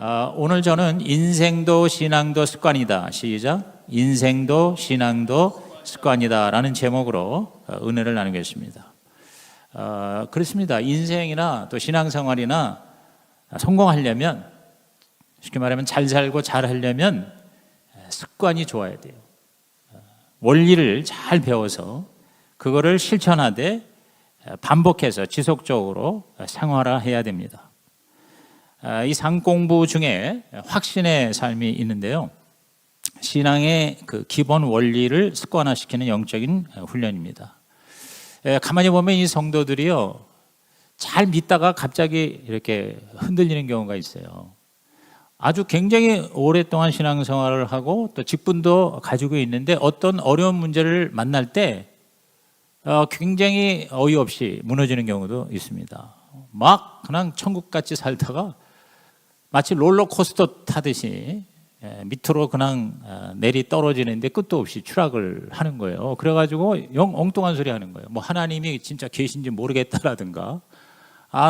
오늘 저는 인생도 신앙도 습관이다. 시작. 인생도 신앙도 습관이다 라는 제목으로 은혜를 나누겠습니다. 그렇습니다. 인생이나 또 신앙생활이나 성공하려면, 쉽게 말하면 잘 살고 잘 하려면 습관이 좋아야 돼요. 원리를 잘 배워서 그거를 실천하되 반복해서 지속적으로 생활화해야 됩니다. 이 상공부 중에 확신의 삶이 있는데요. 신앙의 그 기본 원리를 습관화시키는 영적인 훈련입니다. 가만히 보면 이 성도들이요, 잘 믿다가 갑자기 이렇게 흔들리는 경우가 있어요. 아주 굉장히 오랫동안 신앙생활을 하고 또 직분도 가지고 있는데 어떤 어려운 문제를 만날 때 굉장히 어이없이 무너지는 경우도 있습니다. 막 그냥 천국같이 살다가 마치 롤러코스터 타듯이 밑으로 그냥 내리 떨어지는데 끝도 없이 추락을 하는 거예요. 그래가지고 엉뚱한 소리 하는 거예요. 뭐 하나님이 진짜 계신지 모르겠다라든가,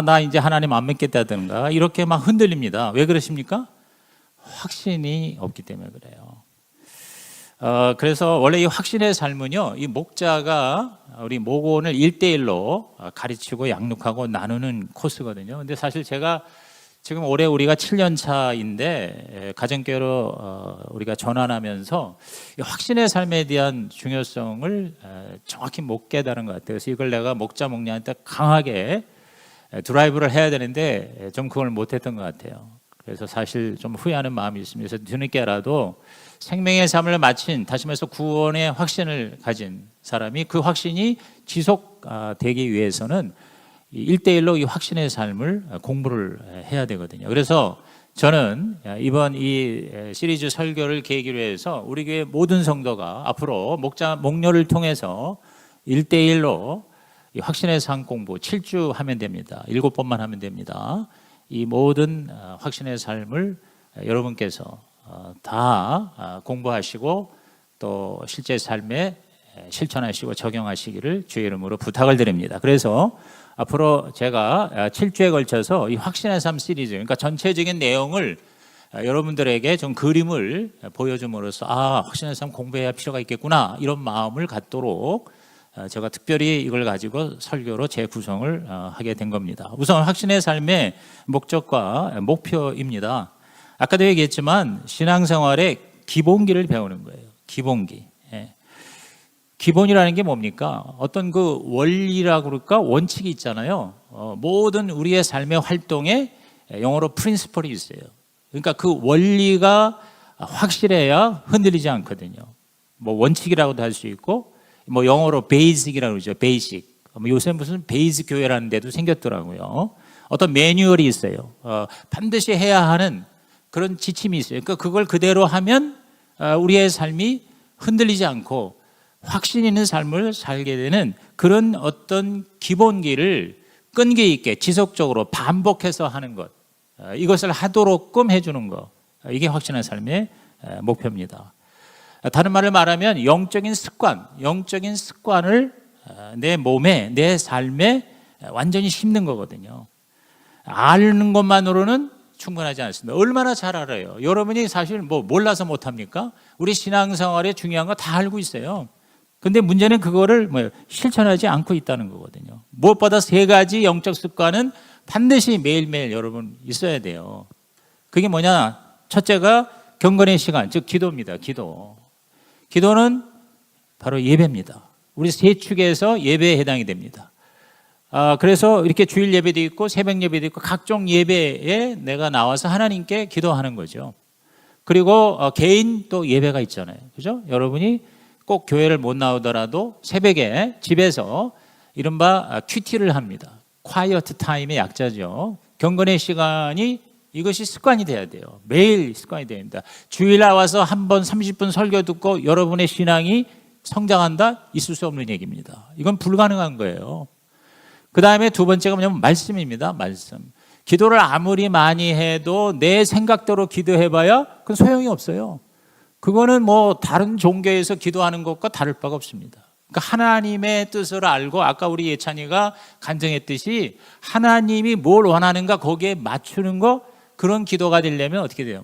나 이제 하나님 안 믿겠다든가, 이렇게 막 흔들립니다. 왜 그러십니까? 확신이 없기 때문에 그래요. 그래서 원래 이 확신의 삶은요, 이 목자가 우리 목원을 1대1로 가르치고 양육하고 나누는 코스거든요. 근데 사실 제가 지금 올해 우리가 7년 차인데 가정교회로 우리가 전환하면서 확신의 삶에 대한 중요성을 정확히 못 깨달은 것 같아요. 그래서 이걸 내가 목자 목녀한테 강하게 드라이브를 해야 되는데 좀 그걸 못했던 것 같아요. 그래서 사실 좀 후회하는 마음이 있습니다. 그래서 뒤늦게라도 생명의 삶을 마친, 다시 말해서 구원의 확신을 가진 사람이 그 확신이 지속되기 위해서는 1대1로 이 확신의 삶을 공부를 해야 되거든요. 그래서 저는 이번 이 시리즈 설교를 계기로 해서 우리 교회 모든 성도가 앞으로 목자, 목녀를 통해서 1대1로 이 확신의 삶 공부 7주 하면 됩니다. 7번만 하면 됩니다. 이 모든 확신의 삶을 여러분께서 다 공부하시고 또 실제 삶에 실천하시고 적용하시기를 주의 이름으로 부탁을 드립니다. 그래서 앞으로 제가 7주에 걸쳐서 이 확신의 삶 시리즈, 그러니까 전체적인 내용을 여러분들에게 좀 그림을 보여줌으로써 확신의 삶 공부해야 필요가 있겠구나, 이런 마음을 갖도록 제가 특별히 이걸 가지고 설교로 재구성을 하게 된 겁니다. 우선 확신의 삶의 목적과 목표입니다. 아까도 얘기했지만 신앙생활의 기본기를 배우는 거예요. 기본기. 기본이라는 게 뭡니까? 어떤 그 원리라고 그럴까? 원칙이 있잖아요. 모든 우리의 삶의 활동에 영어로 프린시플이 있어요. 그러니까 그 원리가 확실해야 흔들리지 않거든요. 뭐 원칙이라고도 할 수 있고, 뭐 영어로 베이직이라고 그러죠. 베이직. 요새 무슨 베이직 교회라는 데도 생겼더라고요. 어떤 매뉴얼이 있어요. 반드시 해야 하는 그런 지침이 있어요. 그러니까 그걸 그대로 하면 우리의 삶이 흔들리지 않고 확신 있는 삶을 살게 되는 그런 어떤 기본기를 끈기 있게 지속적으로 반복해서 하는 것, 이것을 하도록끔 해주는 것, 이게 확신한 삶의 목표입니다. 다른 말을 말하면 영적인 습관을 내 몸에, 내 삶에 완전히 심는 거거든요. 아는 것만으로는 충분하지 않습니다. 얼마나 잘 알아요. 여러분이 사실 뭐 몰라서 못합니까? 우리 신앙생활에 중요한 거 다 알고 있어요. 근데 문제는 그거를 실천하지 않고 있다는 거거든요. 무엇보다 3가지 영적 습관은 반드시 매일매일 여러분 있어야 돼요. 그게 뭐냐? 첫째가 경건의 시간, 즉 기도입니다. 기도는 바로 예배입니다. 우리 3축에서 예배에 해당이 됩니다. 그래서 이렇게 주일 예배도 있고 새벽 예배도 있고 각종 예배에 내가 나와서 하나님께 기도하는 거죠. 그리고 개인 또 예배가 있잖아요. 그죠? 여러분이 꼭 교회를 못 나오더라도 새벽에 집에서 이른바 QT를 합니다. quiet time의 약자죠. 경건의 시간이, 이것이 습관이 돼야 돼요. 매일 습관이 돼야 됩니다. 주일 나와서 한 번 30분 설교 듣고 여러분의 신앙이 성장한다? 있을 수 없는 얘기입니다. 이건 불가능한 거예요. 그 다음에 두 번째가 뭐냐면 말씀입니다. 말씀. 기도를 아무리 많이 해도 내 생각대로 기도해봐야 그건 소용이 없어요. 그거는 뭐 다른 종교에서 기도하는 것과 다를 바가 없습니다. 그러니까 하나님의 뜻을 알고, 아까 우리 예찬이가 간증했듯이 하나님이 뭘 원하는가 거기에 맞추는 거, 그런 기도가 되려면 어떻게 돼요?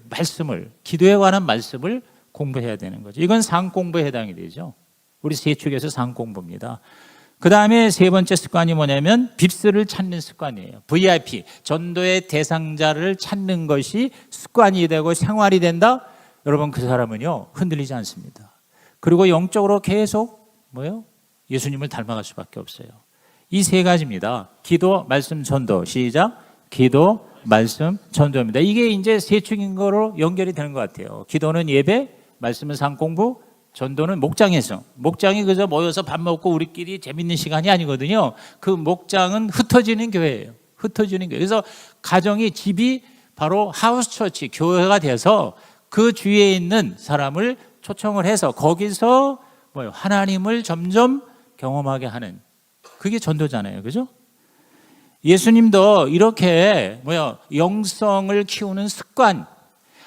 기도에 관한 말씀을 공부해야 되는 거죠. 이건 상공부에 해당이 되죠. 우리 세축에서 상공부입니다. 그 다음에 세 번째 습관이 뭐냐면 빕스를 찾는 습관이에요. VIP, 전도의 대상자를 찾는 것이 습관이 되고 생활이 된다? 여러분, 그 사람은요 흔들리지 않습니다. 그리고 영적으로 계속 예수님을 닮아갈 수밖에 없어요. 이 세 가지입니다. 기도, 말씀, 전도. 시작. 기도, 말씀, 전도입니다. 이게 이제 세축인 거로 연결이 되는 것 같아요. 기도는 예배, 말씀은 상공부, 전도는 목장에서. 목장이 그저 모여서 밥 먹고 우리끼리 재밌는 시간이 아니거든요. 그 목장은 흩어지는 교회예요. 흩어지는 교회. 그래서 가정이, 집이 바로 하우스 처치, 교회가 돼서 그 주위에 있는 사람을 초청을 해서 거기서 하나님을 점점 경험하게 하는, 그게 전도잖아요. 그죠? 예수님도 이렇게 영성을 키우는 습관,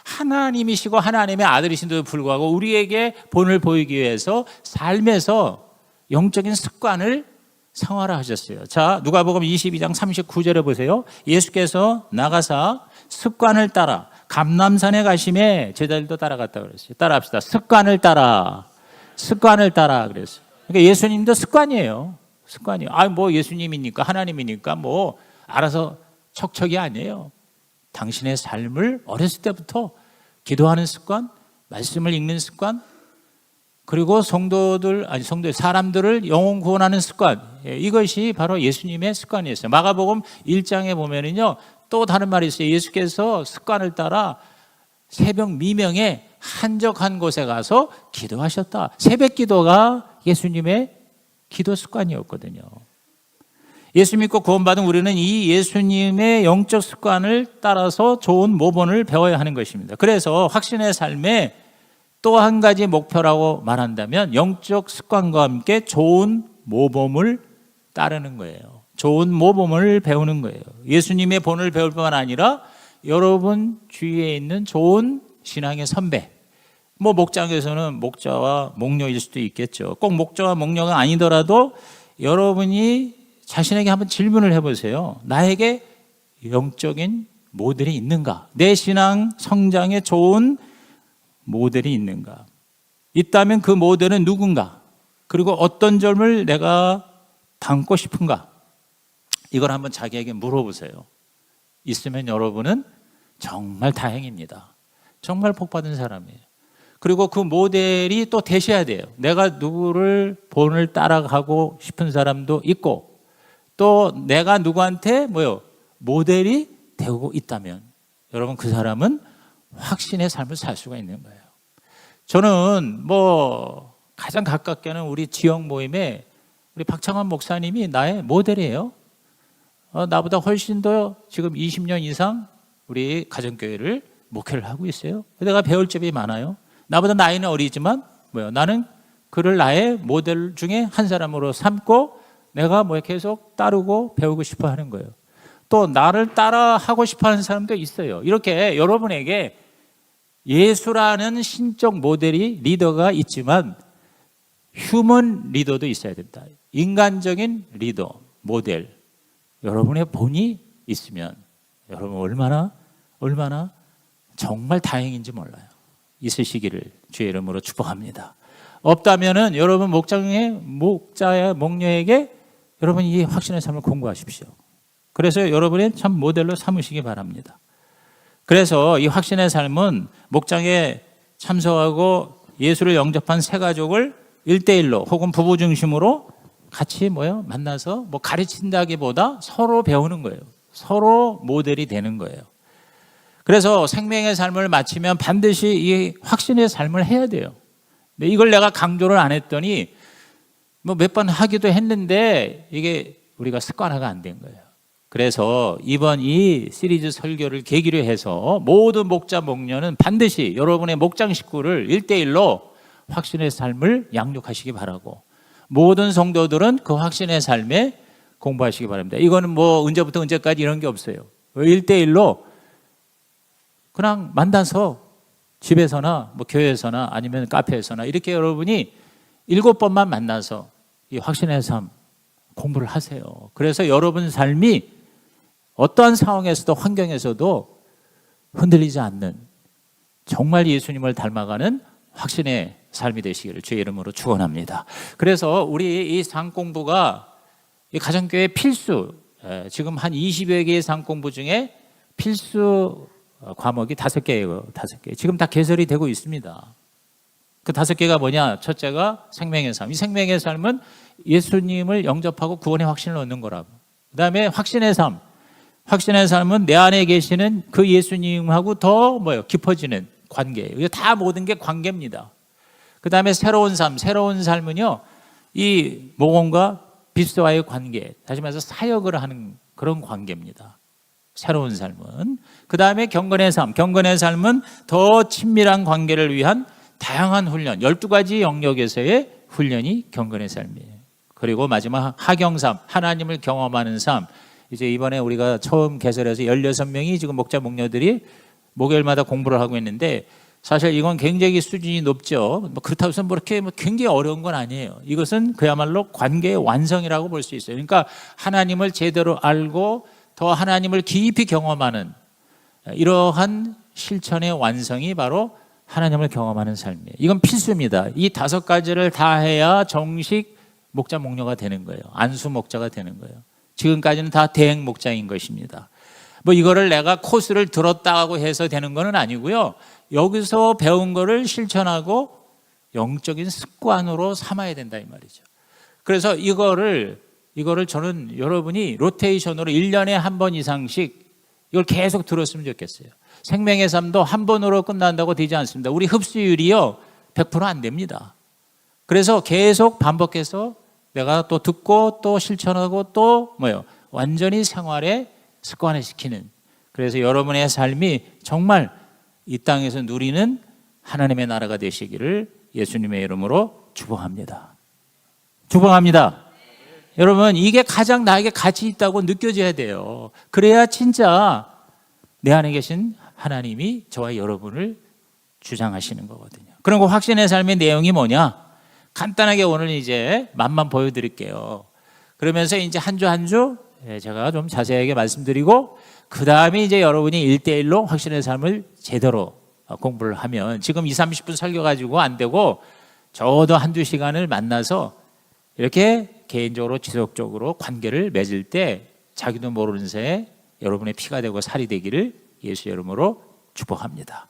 하나님이시고 하나님의 아들이신데도 불구하고 우리에게 본을 보이기 위해서 삶에서 영적인 습관을 생활화하셨어요. 자, 누가복음 22장 39절에 보세요. 예수께서 나가사 습관을 따라 감람산에 가심에 제자들도 따라갔다 그랬어요. 따라합시다. 습관을 따라 그랬어요. 그러니까 예수님도 습관이에요. 습관이에요. 예수님이니까 하나님이니까 알아서 척척이 아니에요. 당신의 삶을 어렸을 때부터 기도하는 습관, 말씀을 읽는 습관, 그리고 사람들을 영혼 구원하는 습관, 이것이 바로 예수님의 습관이었어요. 마가복음 1장에 보면은요, 또 다른 말이 있어요. 예수께서 습관을 따라 새벽 미명에 한적한 곳에 가서 기도하셨다. 새벽 기도가 예수님의 기도 습관이었거든요. 예수 믿고 구원받은 우리는 이 예수님의 영적 습관을 따라서 좋은 모본을 배워야 하는 것입니다. 그래서 확신의 삶에 또 한 가지 목표라고 말한다면 영적 습관과 함께 좋은 모범을 따르는 거예요. 좋은 모범을 배우는 거예요. 예수님의 본을 배울 뿐만 아니라 여러분 주위에 있는 좋은 신앙의 선배, 목장에서는 목자와 목녀일 수도 있겠죠. 꼭 목자와 목녀가 아니더라도 여러분이 자신에게 한번 질문을 해보세요. 나에게 영적인 모델이 있는가? 내 신앙 성장에 좋은 모델이 있는가? 있다면 그 모델은 누군가? 그리고 어떤 점을 내가 담고 싶은가? 이걸 한번 자기에게 물어보세요. 있으면 여러분은 정말 다행입니다. 정말 복받은 사람이에요. 그리고 그 모델이 또 되셔야 돼요. 내가 누구를 본을 따라가고 싶은 사람도 있고, 또 내가 누구한테 모델이 되고 있다면 여러분, 그 사람은 확신의 삶을 살 수가 있는 거예요. 저는 가장 가깝게는 우리 지역 모임에 우리 박창환 목사님이 나의 모델이에요. 나보다 훨씬 더 지금 20년 이상 우리 가정교회를 목회를 하고 있어요. 내가 배울 점이 많아요. 나보다 나이는 어리지만 나는 그를 나의 모델 중에 한 사람으로 삼고 내가 계속 따르고 배우고 싶어 하는 거예요. 또 나를 따라 하고 싶어 하는 사람도 있어요. 이렇게 여러분에게 예수라는 신적 모델이, 리더가 있지만 휴먼 리더도 있어야 된다. 인간적인 리더, 모델. 여러분의 본이 있으면 여러분 얼마나 정말 다행인지 몰라요. 있으시기를 주의 이름으로 축복합니다. 없다면은 여러분 목자의 목녀에게 여러분 이 확신의 삶을 공부하십시오. 그래서 여러분의 참 모델로 삼으시기 바랍니다. 그래서 이 확신의 삶은 목장에 참석하고 예수를 영접한 새 가족을 1대1로 혹은 부부 중심으로 같이 만나서 가르친다기보다 서로 배우는 거예요. 서로 모델이 되는 거예요. 그래서 생명의 삶을 마치면 반드시 이 확신의 삶을 해야 돼요. 근데 이걸 내가 강조를 안 했더니 몇 번 하기도 했는데 이게 우리가 습관화가 안 된 거예요. 그래서 이번 이 시리즈 설교를 계기로 해서 모든 목자 목녀는 반드시 여러분의 목장 식구를 1대1로 확신의 삶을 양육하시기 바라고, 모든 성도들은 그 확신의 삶에 공부하시기 바랍니다. 이거는 언제부터 언제까지 이런 게 없어요. 1대1로 그냥 만나서 집에서나 교회에서나 아니면 카페에서나 이렇게 여러분이 7번만 만나서 이 확신의 삶 공부를 하세요. 그래서 여러분 삶이 어떠한 상황에서도 환경에서도 흔들리지 않는 정말 예수님을 닮아가는 확신의 삶이 되시기를 주의 이름으로 축원합니다. 그래서 우리 이 상공부가 이 가정교회 필수, 지금 한 20여 개의 상공부 중에 필수 과목이 5개예요. 5개. 지금 다 개설이 되고 있습니다. 그 5개가 뭐냐? 첫째가 생명의 삶. 이 생명의 삶은 예수님을 영접하고 구원의 확신을 얻는 거라고. 그 다음에 확신의 삶. 확신의 삶은 내 안에 계시는 그 예수님하고 더 깊어지는 관계예요. 이게 다 모든 게 관계입니다. 그 다음에 새로운 삶. 새로운 삶은요, 이 목원과 빛과의 관계, 다시 말해서 사역을 하는 그런 관계입니다. 새로운 삶은. 그 다음에 경건의 삶. 경건의 삶은 더 친밀한 관계를 위한 다양한 훈련, 12가지 영역에서의 훈련이 경건의 삶이에요. 그리고 마지막 하경삶, 하나님을 경험하는 삶. 이제 이번에 우리가 처음 개설해서 16명이 지금 목자 목녀들이 목요일마다 공부를 하고 있는데, 사실 이건 굉장히 수준이 높죠. 그렇다고 해서 그렇게 굉장히 어려운 건 아니에요. 이것은 그야말로 관계의 완성이라고 볼 수 있어요. 그러니까 하나님을 제대로 알고 더 하나님을 깊이 경험하는 이러한 실천의 완성이 바로 하나님을 경험하는 삶이에요. 이건 필수입니다. 이 5가지를 다 해야 정식 목자 목녀가 되는 거예요. 안수 목자가 되는 거예요. 지금까지는 다 대행 목자인 것입니다. 이거를 내가 코스를 들었다고 해서 되는 건 아니고요. 여기서 배운 거를 실천하고 영적인 습관으로 삼아야 된다 이 말이죠. 그래서 이거를 저는 여러분이 로테이션으로 1년에 한 번 이상씩 이걸 계속 들었으면 좋겠어요. 생명의 삶도 한 번으로 끝난다고 되지 않습니다. 우리 흡수율이요 100% 안 됩니다. 그래서 계속 반복해서 내가 또 듣고 또 실천하고 또 완전히 생활에 습관화시키는, 그래서 여러분의 삶이 정말 이 땅에서 누리는 하나님의 나라가 되시기를 예수님의 이름으로 축복합니다. 축복합니다. 여러분, 이게 가장 나에게 가치 있다고 느껴져야 돼요. 그래야 진짜 내 안에 계신 하나님이 저와 여러분을 주장하시는 거거든요. 그럼 그 확신의 삶의 내용이 뭐냐? 간단하게 오늘 이제 맛만 보여드릴게요. 그러면서 이제 한 주 한 주 제가 좀 자세하게 말씀드리고, 그 다음에 이제 여러분이 1대1로 확신의 삶을 제대로 공부를 하면, 지금 20-30분 설교 가지고 안 되고 적어도 한두 시간을 만나서 이렇게 개인적으로 지속적으로 관계를 맺을 때 자기도 모르는 새에 여러분의 피가 되고 살이 되기를 예수 이름으로 축복합니다.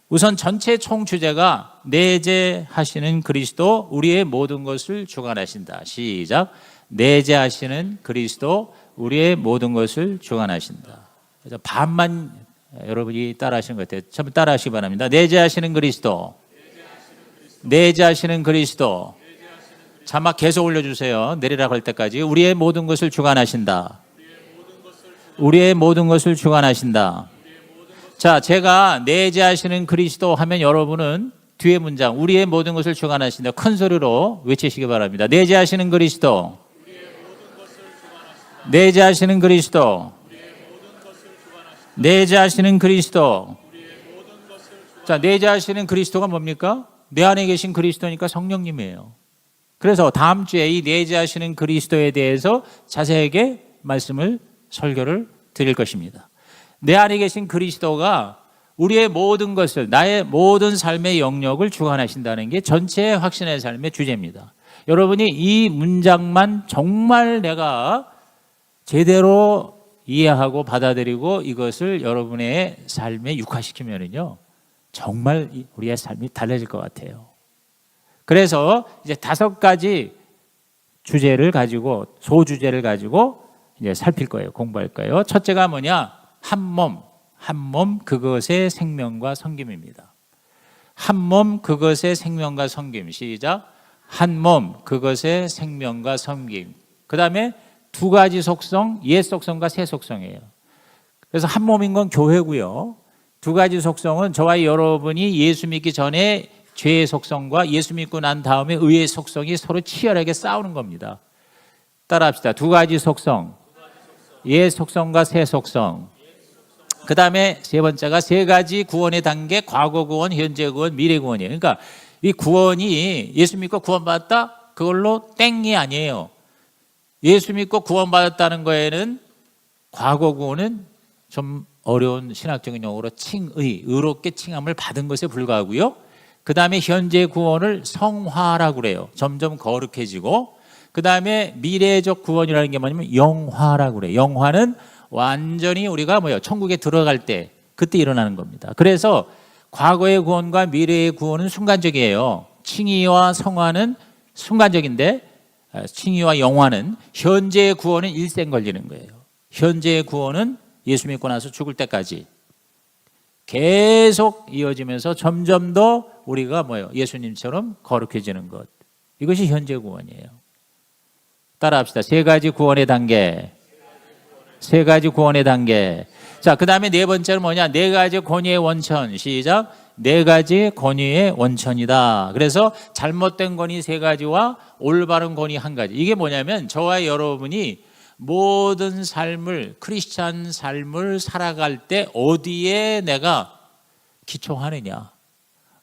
우선 전체 총 주제가 내재하시는 그리스도 우리의 모든 것을 주관하신다. 시작. 내재하시는 그리스도 우리의 모든 것을 주관하신다. 그래서 반만 여러분이 따라하시는 것 같아요. 참 따라하시기 바랍니다. 내재하시는 그리스도. 내재하시는 그리스도. 자막 계속 올려주세요. 내리라고 할 때까지. 우리의 모든 것을 주관하신다. 우리의 모든 것을 주관하신다. 자, 제가 내재하시는 그리스도 하면 여러분은 뒤에 문장 우리의 모든 것을 주관하신다 큰 소리로 외치시기 바랍니다. 내재하시는 그리스도. 내재하시는 그리스도. 내재하시는 그리스도. 자, 내재하시는 그리스도가 뭡니까? 내 안에 계신 그리스도니까 성령님이에요. 그래서 다음 주에 이 내재하시는 그리스도에 대해서 자세하게 말씀을 설교를 드릴 것입니다. 내 안에 계신 그리스도가 우리의 모든 것을, 나의 모든 삶의 영역을 주관하신다는 게 전체 확신의 삶의 주제입니다. 여러분이 이 문장만 정말 내가 제대로 이해하고 받아들이고 이것을 여러분의 삶에 육화시키면은요, 정말 우리의 삶이 달라질 것 같아요. 그래서 이제 5가지 주제를 가지고, 소주제를 가지고 이제 살필 거예요. 공부할 거예요. 첫째가 뭐냐? 한 몸 그것의 생명과 섬김입니다. 한 몸 그것의 생명과 섬김. 시작. 한 몸 그것의 생명과 섬김. 그 다음에 2가지 속성, 옛 속성과 새 속성이에요. 그래서 한 몸인 건 교회고요. 2가지 속성은 저와 여러분이 예수 믿기 전에 죄의 속성과 예수 믿고 난 다음에 의의 속성이 서로 치열하게 싸우는 겁니다. 따라합시다. 2가지 속성, 옛 속성과 새 속성. 그 다음에 3번째가 3가지 구원의 단계, 과거 구원, 현재 구원, 미래 구원이에요. 그러니까 이 구원이 예수 믿고 구원받았다? 그걸로 땡이 아니에요. 예수 믿고 구원받았다는 거에는 과거 구원은 좀 어려운 신학적인 용어로 칭의, 의롭게 칭함을 받은 것에 불과하고요. 그 다음에 현재 구원을 성화라고 그래요. 점점 거룩해지고, 그 다음에 미래적 구원이라는 게 뭐냐면 영화라고 그래요. 영화는 완전히 우리가 천국에 들어갈 때 그때 일어나는 겁니다. 그래서 과거의 구원과 미래의 구원은 순간적이에요. 칭의와 성화는 순간적인데, 칭의와 영화는, 현재의 구원은 일생 걸리는 거예요. 현재의 구원은 예수 믿고 나서 죽을 때까지 계속 이어지면서 점점 더 우리가 예수님처럼 거룩해지는 것. 이것이 현재 구원이에요. 따라합시다. 세 가지 구원의 단계. 세 가지 구원의 단계. 자, 그 다음에 네 번째는 뭐냐? 네 가지 권위의 원천. 시작. 네 가지 권위의 원천이다. 그래서 잘못된 권위 세 가지와 올바른 권위 한 가지. 이게 뭐냐면 저와 여러분이 모든 삶을, 크리스찬 삶을 살아갈 때 어디에 내가 기초하느냐,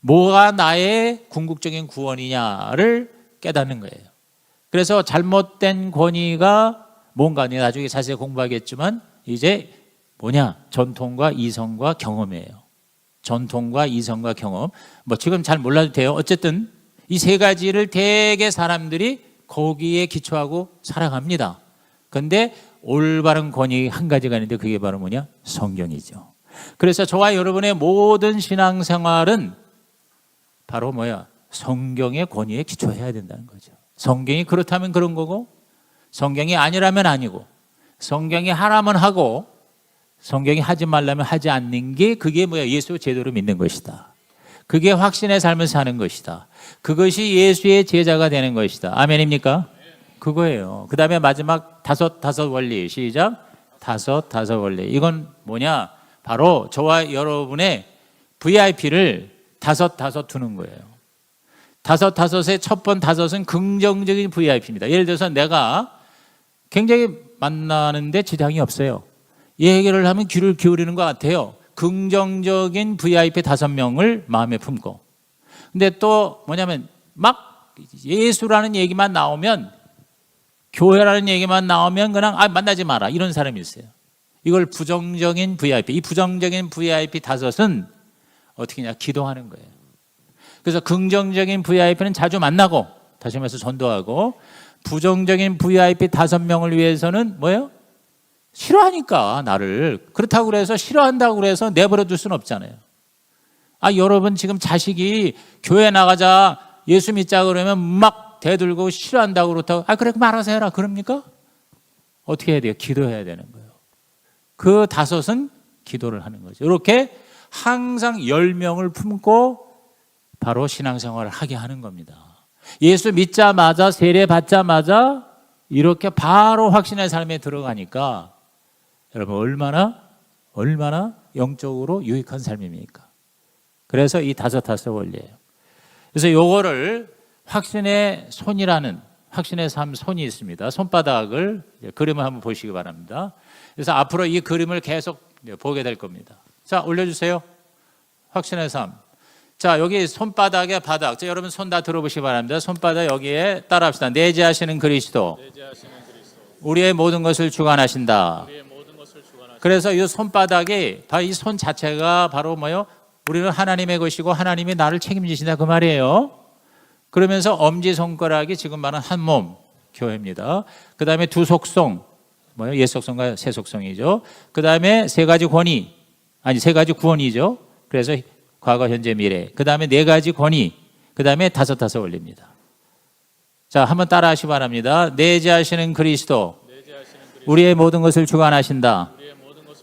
뭐가 나의 궁극적인 구원이냐를 깨닫는 거예요. 그래서 잘못된 권위가 뭔가 나중에 자세히 공부하겠지만 이제 뭐냐? 전통과 이성과 경험이에요. 전통과 이성과 경험. 지금 잘 몰라도 돼요. 어쨌든 이 세 가지를 대개 사람들이 거기에 기초하고 살아갑니다. 그런데 올바른 권위 한 가지가 있는데 그게 바로 뭐냐? 성경이죠. 그래서 저와 여러분의 모든 신앙생활은 바로 성경의 권위에 기초해야 된다는 거죠. 성경이 그렇다면 그런 거고, 성경이 아니라면 아니고, 성경이 하라면 하고, 성경이 하지 말라면 하지 않는 게 그게 예수 제대로 믿는 것이다. 그게 확신의 삶을 사는 것이다. 그것이 예수의 제자가 되는 것이다. 아멘입니까? 그거예요. 그 다음에 마지막 다섯 원리. 시작. 다섯 원리. 이건 뭐냐? 바로 저와 여러분의 VIP를 다섯 두는 거예요. 다섯의 첫 번 다섯은 긍정적인 VIP입니다. 예를 들어서 내가 굉장히 만나는데 지장이 없어요. 얘기를 하면 귀를 기울이는 것 같아요. 긍정적인 VIP 5명을 마음에 품고. 근데 또 뭐냐면 막 예수라는 얘기만 나오면, 교회라는 얘기만 나오면 그냥 만나지 마라, 이런 사람이 있어요. 이걸 부정적인 VIP. 이 부정적인 VIP 5은 어떻게 하냐? 기도하는 거예요. 그래서 긍정적인 VIP는 자주 만나고, 다시 말해서 전도하고, 부정적인 VIP 5명을 위해서는 뭐예요? 싫어하니까 나를. 그렇다고 그래서 싫어한다고 그래서 내버려 둘 수는 없잖아요. 여러분 지금 자식이 교회 나가자, 예수 믿자 그러면 막 대들고 싫어한다고 그렇다고, 그래 그럼 알아서 해라, 그럽니까? 어떻게 해야 돼요? 기도해야 되는 거예요. 그 5은 기도를 하는 거죠. 이렇게 항상 10명을 품고 바로 신앙생활을 하게 하는 겁니다. 예수 믿자마자, 세례 받자마자 이렇게 바로 확신의 삶에 들어가니까 여러분 얼마나 영적으로 유익한 삶입니까? 그래서 이 다섯 원리예요. 그래서 요거를 확신의 손이라는, 확신의 삶 손이 있습니다. 손바닥을, 그림을 한번 보시기 바랍니다. 그래서 앞으로 이 그림을 계속 보게 될 겁니다. 자, 올려주세요. 확신의 삶. 자, 여기 손바닥의 바닥. 자, 여러분 손 다 들어보시기 바랍니다. 손바닥 여기에 따라합시다. 내재하시는 그리스도. 우리의 모든 것을 주관하신다. 그래서 이 손바닥이, 이 손 자체가 바로 뭐요? 우리는 하나님의 것이고 하나님이 나를 책임지신다, 그 말이에요. 그러면서 엄지손가락이 지금 말하는 한 몸, 교회입니다. 그 다음에 두 속성, 옛 속성과 새 속성이죠. 그 다음에 세 가지 구원이죠. 그래서 과거, 현재, 미래. 그 다음에 네 가지 권위. 그 다음에 다섯 원리입니다. 자, 한번 따라 하시기 바랍니다. 내재하시는 그리스도. 우리의 모든 것을 주관하신다.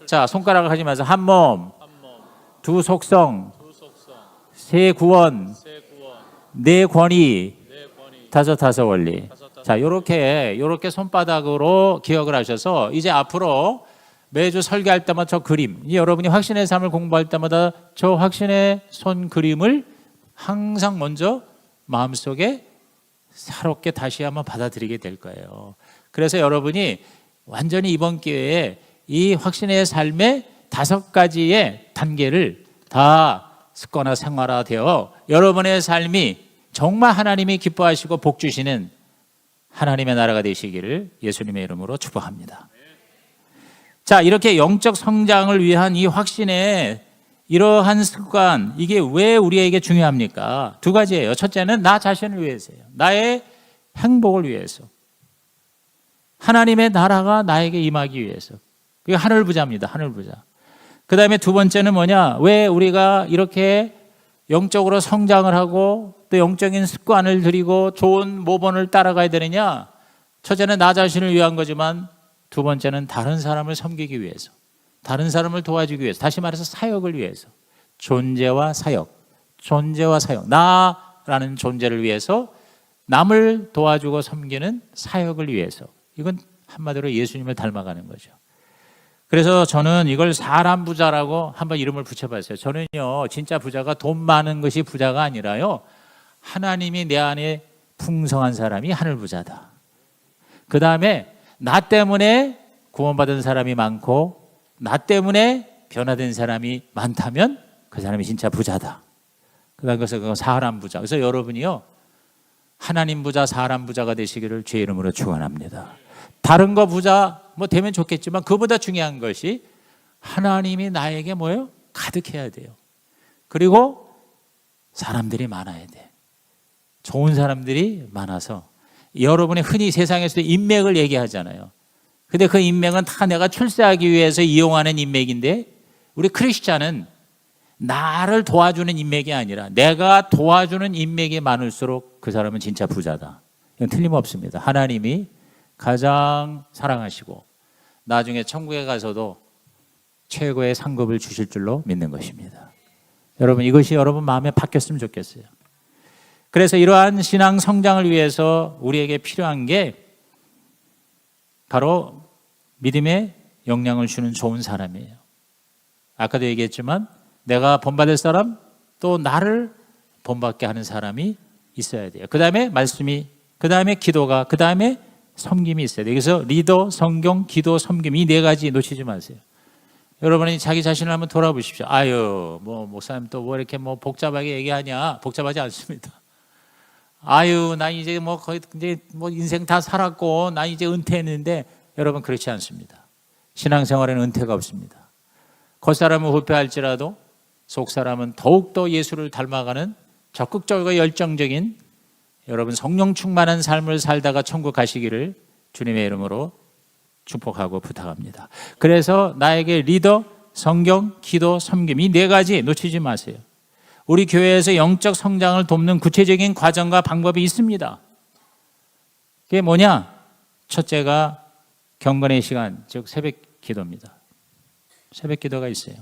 자, 손가락을 하지 마세요. 한 몸, 두 속성, 세 구원, 네 권위, 다섯 원리. 자, 요렇게 손바닥으로 기억을 하셔서 이제 앞으로 매주 설교할 때마다 저 그림, 여러분이 확신의 삶을 공부할 때마다 저 확신의 손 그림을 항상 먼저 마음속에 새롭게 다시 한번 받아들이게 될 거예요. 그래서 여러분이 완전히 이번 기회에 이 확신의 삶의 5가지의 단계를 다 습관화 생활화되어 여러분의 삶이 정말 하나님이 기뻐하시고 복 주시는 하나님의 나라가 되시기를 예수님의 이름으로 축복합니다. 자, 이렇게 영적 성장을 위한 이 확신의 이러한 습관, 이게 왜 우리에게 중요합니까? 두 가지예요. 첫째는 나 자신을 위해서예요. 나의 행복을 위해서. 하나님의 나라가 나에게 임하기 위해서. 그게 하늘부자입니다. 하늘부자. 그 다음에 두 번째는 뭐냐? 왜 우리가 이렇게 영적으로 성장을 하고 또 영적인 습관을 들이고 좋은 모본을 따라가야 되느냐? 첫째는 나 자신을 위한 거지만 두 번째는 다른 사람을 섬기기 위해서, 다른 사람을 도와주기 위해서, 다시 말해서 사역을 위해서. 존재와 사역, 존재와 사역. 나라는 존재를 위해서, 남을 도와주고 섬기는 사역을 위해서. 이건 한마디로 예수님을 닮아가는 거죠. 그래서 저는 이걸 사람 부자라고 한번 이름을 붙여봤어요. 저는요, 진짜 부자가 돈 많은 것이 부자가 아니라요, 하나님이 내 안에 풍성한 사람이 하늘 부자다. 그 다음에 나 때문에 구원받은 사람이 많고 나 때문에 변화된 사람이 많다면 그 사람이 진짜 부자다. 그래서 그건 사람 부자. 그래서 여러분이요, 하나님 부자, 사람 부자가 되시기를 주의 이름으로 축원합니다. 다른 거 부자 뭐 되면 좋겠지만 그보다 중요한 것이 하나님이 나에게 뭐예요? 가득해야 돼요. 그리고 사람들이 많아야 돼. 좋은 사람들이 많아서, 여러분이 흔히 세상에서도 인맥을 얘기하잖아요. 근데 그 인맥은 다 내가 출세하기 위해서 이용하는 인맥인데, 우리 크리스찬은 나를 도와주는 인맥이 아니라 내가 도와주는 인맥이 많을수록 그 사람은 진짜 부자다. 이건 틀림없습니다. 하나님이 가장 사랑하시고 나중에 천국에 가서도 최고의 상급을 주실 줄로 믿는 것입니다. 여러분, 이것이 여러분 마음에 박혔으면 좋겠어요. 그래서 이러한 신앙 성장을 위해서 우리에게 필요한 게 바로 믿음의 영향을 주는 좋은 사람이에요. 아까도 얘기했지만 내가 본받을 사람, 또 나를 본받게 하는 사람이 있어야 돼요. 그 다음에 말씀이, 그 다음에 기도가, 그 다음에 섬김이 있어야 돼요. 그래서 리더, 성경, 기도, 섬김, 이 네 가지 놓치지 마세요. 여러분이 자기 자신을 한번 돌아보십시오. 아유, 목사님 또 뭐 이렇게 복잡하게 얘기하냐? 복잡하지 않습니다. 아유, 나 이제 거의 이제 인생 다 살았고 나 이제 은퇴했는데, 여러분 그렇지 않습니다. 신앙생활에는 은퇴가 없습니다. 겉사람은 후패할지라도 속사람은 더욱더 예수를 닮아가는 적극적이고 열정적인, 여러분 성령 충만한 삶을 살다가 천국 가시기를 주님의 이름으로 축복하고 부탁합니다. 그래서 나에게 리더, 성경, 기도, 섬김, 이 네 가지 놓치지 마세요. 우리 교회에서 영적 성장을 돕는 구체적인 과정과 방법이 있습니다. 그게 뭐냐? 첫째가 경건의 시간, 즉 새벽 기도입니다. 새벽 기도가 있어요.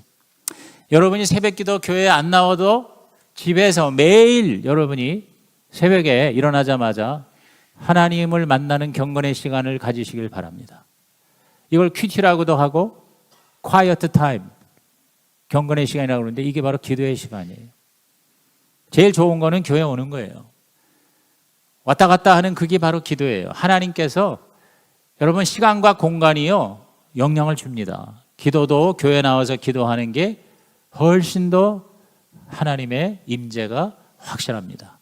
여러분이 새벽 기도 교회에 안 나와도 집에서 매일 여러분이 새벽에 일어나자마자 하나님을 만나는 경건의 시간을 가지시길 바랍니다. 이걸 큐티라고도 하고 quiet time, 경건의 시간이라고 그러는데 이게 바로 기도의 시간이에요. 제일 좋은 거는 교회 오는 거예요. 왔다 갔다 하는 그게 바로 기도예요. 하나님께서 여러분 시간과 공간이요, 영향을 줍니다. 기도도 교회 나와서 기도하는 게 훨씬 더 하나님의 임재가 확실합니다.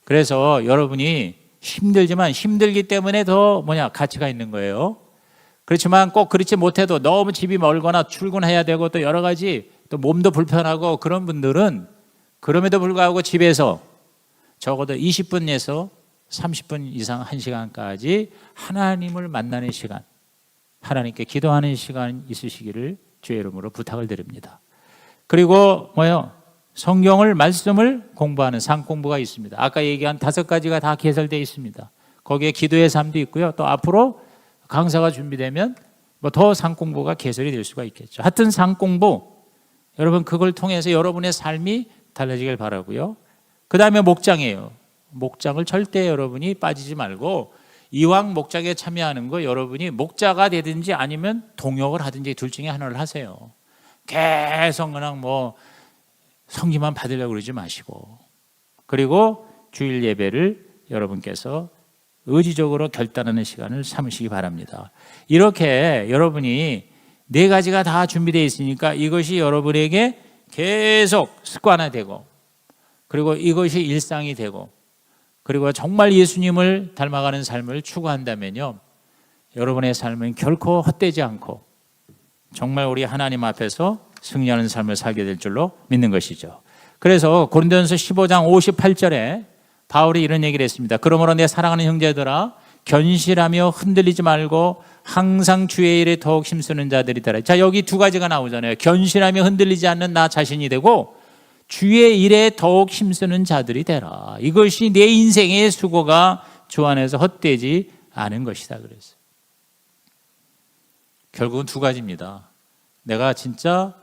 그래서 여러분이 힘들지만 힘들기 때문에 더 가치가 있는 거예요. 그렇지만 꼭 그렇지 못해도 너무 집이 멀거나 출근해야 되고 또 여러 가지 또 몸도 불편하고 그런 분들은 그럼에도 불구하고 집에서 적어도 20분에서 30분 이상 1시간까지 하나님을 만나는 시간, 하나님께 기도하는 시간 있으시기를 주의 이름으로 부탁을 드립니다. 그리고 성경을, 말씀을 공부하는 상공부가 있습니다. 아까 얘기한 5가지가 다 개설되어 있습니다. 거기에 기도의 삶도 있고요. 또 앞으로 강사가 준비되면 더 상공부가 개설이 될 수가 있겠죠. 하여튼 상공부, 여러분 그걸 통해서 여러분의 삶이 달라지길 바라고요. 그 다음에 목장이에요. 목장을 절대 여러분이 빠지지 말고 이왕 목장에 참여하는 거 여러분이 목자가 되든지 아니면 동역을 하든지 둘 중에 하나를 하세요. 계속 그냥 성기만 받으려고 그러지 마시고, 그리고 주일 예배를 여러분께서 의지적으로 결단하는 시간을 삼으시기 바랍니다. 이렇게 여러분이 4가지가 다 준비되어 있으니까 이것이 여러분에게 계속 습관화되고, 그리고 이것이 일상이 되고, 그리고 정말 예수님을 닮아가는 삶을 추구한다면요, 여러분의 삶은 결코 헛되지 않고 정말 우리 하나님 앞에서 승리하는 삶을 살게 될 줄로 믿는 것이죠. 그래서 고린도전서 15장 58절에 바울이 이런 얘기를 했습니다. 그러므로 내 사랑하는 형제들아 견실하며 흔들리지 말고 항상 주의 일에 더욱 힘쓰는 자들이 되라. 자, 여기 두 가지가 나오잖아요. 견실하며 흔들리지 않는 나 자신이 되고 주의 일에 더욱 힘쓰는 자들이 되라. 이것이 내 인생의 수고가 주 안에서 헛되지 않은 것이다 그랬어요. 결국은 두 가지입니다. 내가 진짜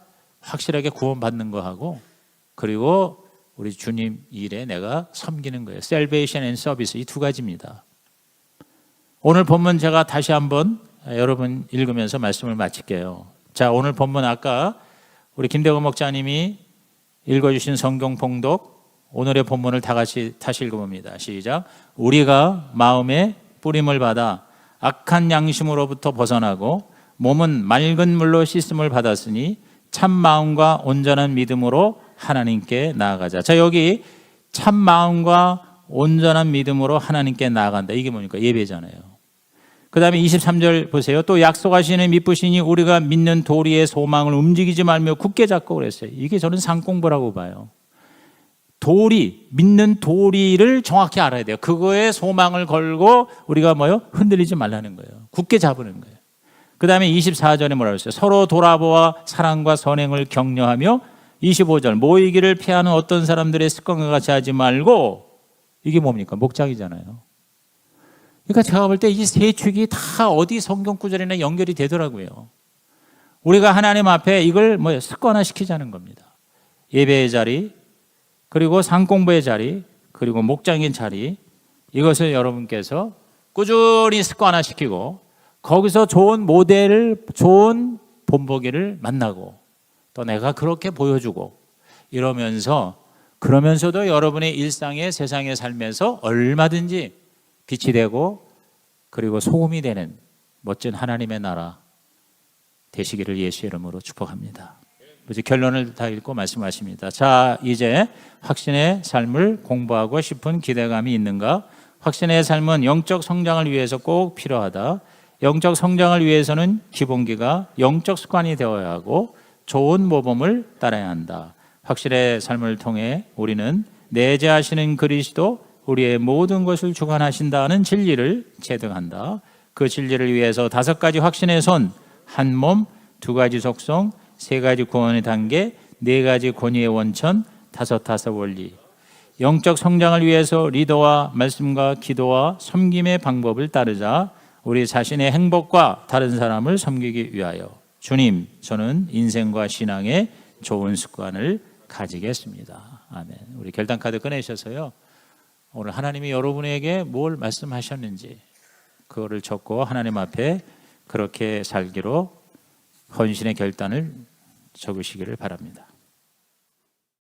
확실하게 구원받는 거하고 그리고 우리 주님 일에 내가 섬기는 거예요. Salvation and Service, 이 두 가지입니다. 오늘 본문 제가 다시 한번 여러분 읽으면서 말씀을 마칠게요. 자, 오늘 본문 아까 우리 김대건 목자님이 읽어주신 성경 봉독, 오늘의 본문을 다 같이 다시 읽어봅니다. 시작. 우리가 마음에 뿌림을 받아 악한 양심으로부터 벗어나고 몸은 맑은 물로 씻음을 받았으니 참 마음과 온전한 믿음으로 하나님께 나아가자. 자, 여기 참 마음과 온전한 믿음으로 하나님께 나아간다. 이게 뭡니까? 예배잖아요. 그 다음에 23절 보세요. 또 약속하시는 믿으시니 우리가 믿는 도리의 소망을 움직이지 말며 굳게 잡고 그랬어요. 이게 저는 상공부라고 봐요. 도리, 믿는 도리를 정확히 알아야 돼요. 그거에 소망을 걸고 우리가 뭐요? 흔들리지 말라는 거예요. 굳게 잡으는 거예요. 그 다음에 24절에 뭐라고 했어요? 서로 돌아보아 사랑과 선행을 격려하며 25절 모이기를 피하는 어떤 사람들의 습관과 같이 하지 말고, 이게 뭡니까? 목장이잖아요. 그러니까 제가 볼 때 이 세 축이 다 어디 성경 구절이나 연결이 되더라고요. 우리가 하나님 앞에 이걸 뭐 습관화시키자는 겁니다. 예배의 자리, 그리고 상공부의 자리, 그리고 목장의 자리, 이것을 여러분께서 꾸준히 습관화시키고 거기서 좋은 모델을, 좋은 본보기를 만나고 또 내가 그렇게 보여주고 이러면서, 그러면서도 여러분의 일상의 세상의 삶에서 얼마든지 빛이 되고 그리고 소금이 되는 멋진 하나님의 나라 되시기를 예수 이름으로 축복합니다. 이제 결론을 다 읽고 말씀하십니다. 자, 이제 확신의 삶을 공부하고 싶은 기대감이 있는가? 확신의 삶은 영적 성장을 위해서 꼭 필요하다. 영적 성장을 위해서는 기본기가 영적 습관이 되어야 하고 좋은 모범을 따라야 한다. 확실의 삶을 통해 우리는 내재하시는 그리스도, 우리의 모든 것을 주관하신다는 진리를 체득한다. 그 진리를 위해서 5가지 확신의 손, 한 몸, 2가지 속성, 3가지 구원의 단계, 4가지 권위의 원천, 5 원리. 영적 성장을 위해서 리더와 말씀과 기도와 섬김의 방법을 따르자. 우리 자신의 행복과 다른 사람을 섬기기 위하여 주님, 저는 인생과 신앙의 좋은 습관을 가지겠습니다. 아멘. 우리 결단카드 꺼내셔서요, 오늘 하나님이 여러분에게 뭘 말씀하셨는지 그거를 적고 하나님 앞에 그렇게 살기로 헌신의 결단을 적으시기를 바랍니다.